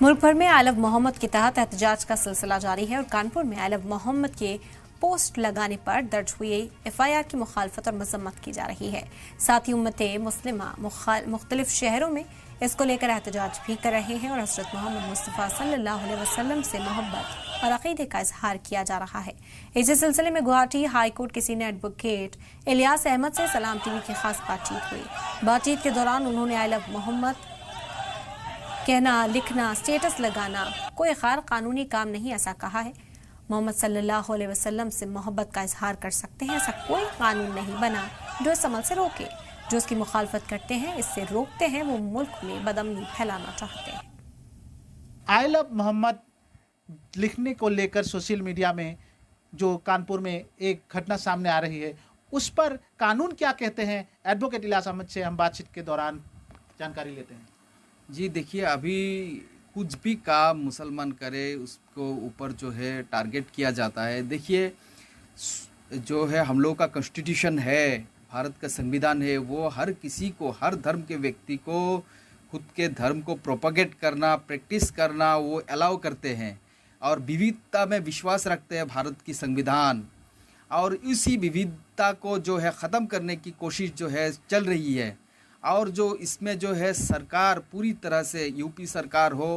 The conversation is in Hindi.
मुल्क भर में आई लव मोहम्मद के तहत एहतजाज का सिलसिला जारी है और कानपुर में आई लव मोहम्मद के पोस्ट लगाने पर दर्ज हुई एफआईआर की मुखालफत और मजम्मत की जा रही है। साथ ही उम्मत मुस्लिमा मुख्तलिफ शहरों में इसको लेकर एहतजाज भी कर रहे हैं और हजरत मोहम्मद मुस्तफ़ा सल्लल्लाहु अलैहि वसल्लम से मोहब्बत और अकीदे का इजहार किया जा रहा है। इसी सिलसिले में गुवाहाटी हाई कोर्ट के सीनियर एडवोकेट इलियास अहमद से सलाम टीवी की खास बातचीत हुई। बातचीत के दौरान उन्होंने आई लव मोहम्मद कहना, लिखना, स्टेटस लगाना कोई गैर कानूनी काम नहीं ऐसा कहा है। मोहम्मद सल्लल्लाहु अलैहि वसल्लम से मोहब्बत का इजहार कर सकते हैं, ऐसा कोई कानून नहीं बना जो इस अमल से रोके। जो इसकी मुखालफत करते हैं, इससे रोकते हैं, वो मुल्क में बदअमनी फैलाना चाहते हैं। आई लव मोहम्मद लिखने को लेकर सोशल मीडिया में जो कानपुर में एक घटना सामने आ रही है, उस पर कानून क्या कहते हैं, एडवोकेट इलियास अहमद से हम बातचीत के दौरान जानकारी लेते हैं। जी देखिए, अभी कुछ भी काम मुसलमान करे उसको ऊपर जो है टारगेट किया जाता है। देखिए, जो है हम लोग का कॉन्स्टिट्यूशन है, भारत का संविधान है, वो हर किसी को, हर धर्म के व्यक्ति को खुद के धर्म को प्रोपगेट करना, प्रैक्टिस करना वो अलाउ करते हैं और विविधता में विश्वास रखते हैं भारत की संविधान। और इसी विविधता को जो है ख़त्म करने की कोशिश जो है चल रही है। और जो इसमें जो है सरकार पूरी तरह से, यूपी सरकार हो